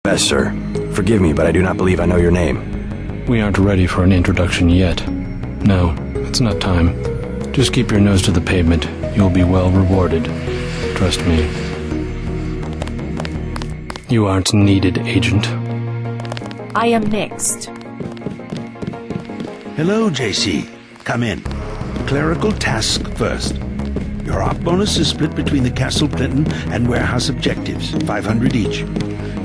Best, sir. Forgive me, but I do not believe I know your name. We aren't ready for an introduction yet. No, it's not time. Just keep your nose to the pavement. You'll be well rewarded. Trust me. You aren't needed, Agent. I am next. Hello, JC. Come in. Clerical task first. Your op bonus is split between the Castle Clinton and warehouse objectives, 500 each.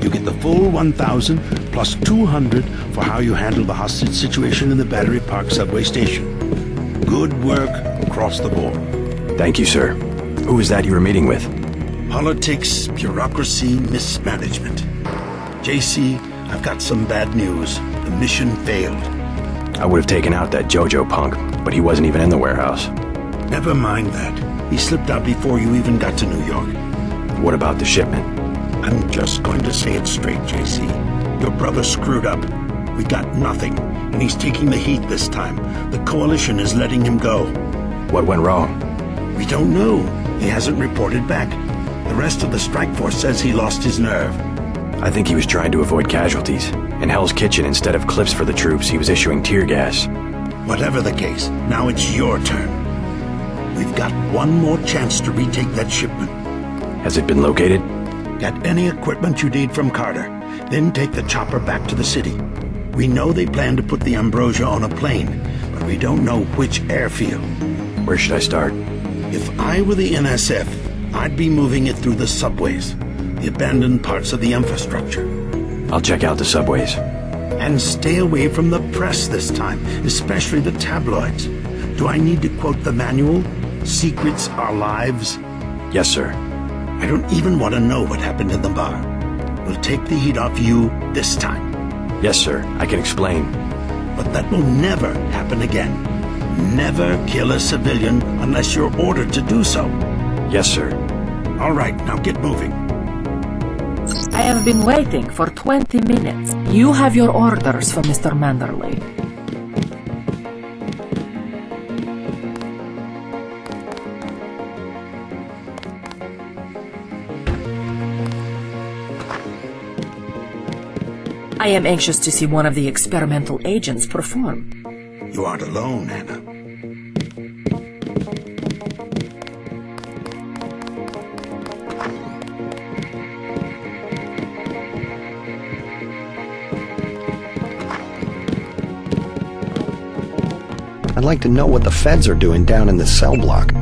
You get the full 1,000 plus 200 for how you handle the hostage situation in the Battery Park subway station. Good work across the board. Thank you, sir. Who was that you were meeting with? Politics, bureaucracy, mismanagement. JC, I've got some bad news. The mission failed. I would have taken out that JoJo punk, but he wasn't even in the warehouse. Never mind that. He slipped out before you even got to New York. What about the shipment? I'm just going to say it straight, JC. Your brother screwed up. We got nothing, and he's taking the heat this time. The Coalition is letting him go. What went wrong? We don't know. He hasn't reported back. The rest of the strike force says he lost his nerve. I think he was trying to avoid casualties. In Hell's Kitchen, instead of clips for the troops, he was issuing tear gas. Whatever the case, now it's your turn. We've got one more chance to retake that shipment. Has it been located? Get any equipment you need from Carter, then take the chopper back to the city. We know they plan to put the Ambrosia on a plane, but we don't know which airfield. Where should I start? If I were the NSF, I'd be moving it through the subways, the abandoned parts of the infrastructure. I'll check out the subways. And stay away from the press this time, especially the tabloids. Do I need to quote the manual? Secrets are lives? Yes, sir. I don't even want to know what happened in the bar. We'll take the heat off you this time. Yes, sir. I can explain. But that will never happen again. Never kill a civilian unless you're ordered to do so. Yes, sir. All right, now get moving. I have been waiting for 20 minutes. You have your orders for Mr. Manderley. I am anxious to see one of the experimental agents perform. You aren't alone, Anna. I'd like to know what the feds are doing down in the cell block.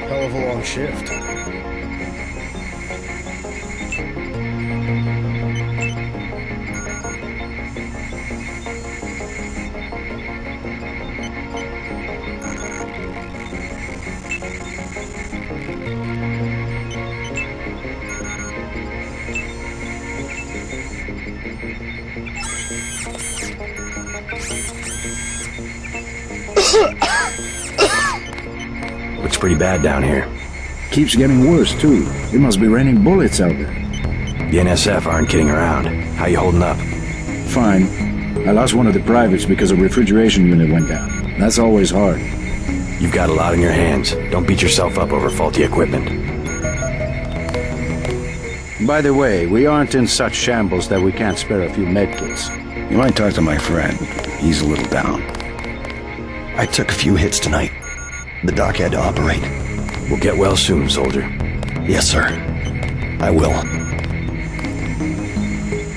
Hell of a long shift. pretty bad down here. Keeps getting worse, too. It must be raining bullets out there. The NSF aren't kidding around. How you holding up? Fine. I lost one of the privates because a refrigeration unit went down. That's always hard. You've got a lot on your hands. Don't beat yourself up over faulty equipment. By the way, we aren't in such shambles that we can't spare a few medkits. You might talk to my friend. He's a little down. I took a few hits tonight. The doc had to operate. We'll get well soon, soldier. Yes, sir. I will.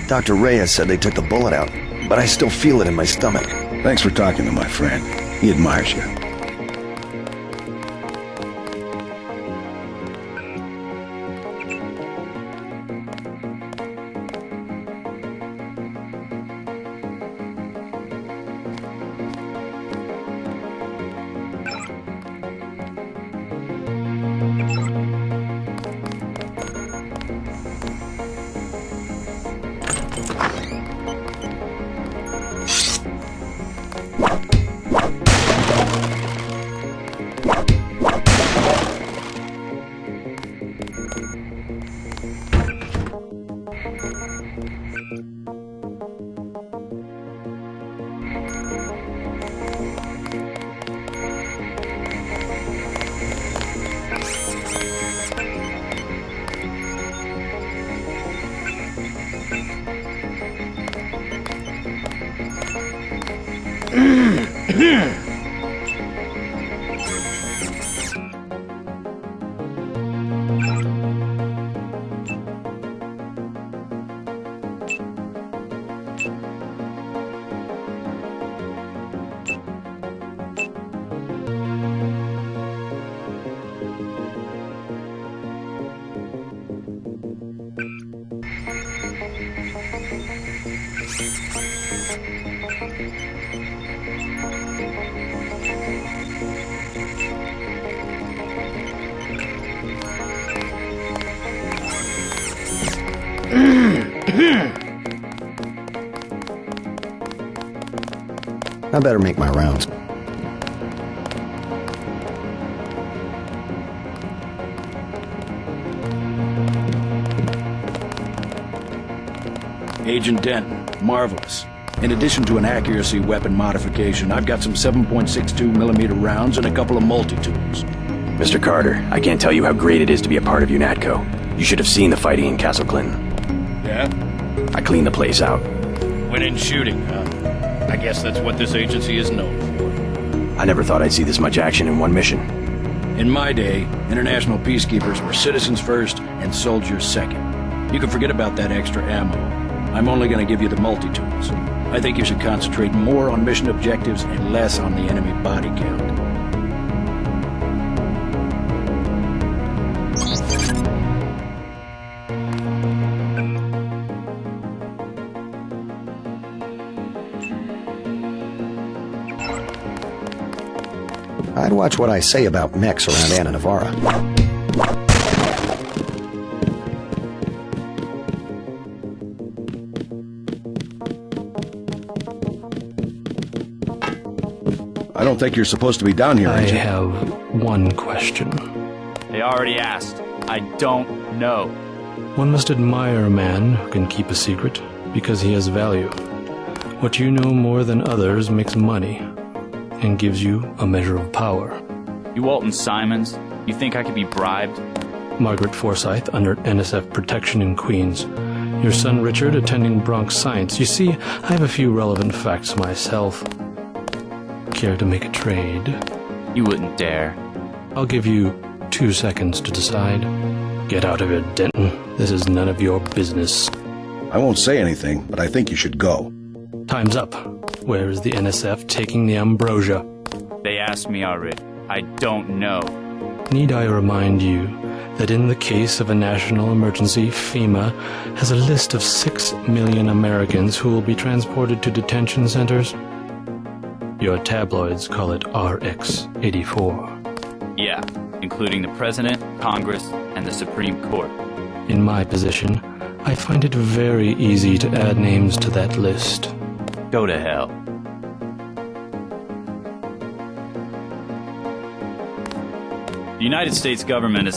Dr. Reyes said they took the bullet out, but I still feel it in my stomach. Thanks for talking to my friend. He admires you. I better make my rounds. Agent Denton, marvelous. In addition to an accuracy weapon modification, I've got some 7.62mm rounds and a couple of multi-tools. Mr. Carter, I can't tell you how great it is to be a part of UNATCO. You should have seen the fighting in Castle Clinton. Yeah? I cleaned the place out. Went in shooting, huh? I guess that's what this agency is known for. I never thought I'd see this much action in one mission. In my day, international peacekeepers were citizens first and soldiers second. You can forget about that extra ammo. I'm only going to give you the multi-tools. I think you should concentrate more on mission objectives and less on the enemy body count. I'd watch what I say about mechs around Anna Navarra. I don't think you're supposed to be down here, I Agent. have one question. They already asked. I don't know. One must admire a man who can keep a secret because he has value. What you know more than others makes money and gives you a measure of power. You Walton Simons, you think I could be bribed? Margaret Forsyth under NSF protection in Queens. Your son Richard attending Bronx Science. You see, I have a few relevant facts myself. Care to make a trade? You wouldn't dare. I'll give you 2 seconds to decide. Get out of here, Denton. This is none of your business. I won't say anything, but I think you should go. Time's up. Where is the NSF taking the ambrosia? They asked me already. I don't know. Need I remind you that in the case of a national emergency, FEMA has a list of 6 million Americans who will be transported to detention centers? Your tabloids call it RX-84. Yeah, including the President, Congress, and the Supreme Court. In my position, I find it very easy to add names to that list. Go to hell. The United States government is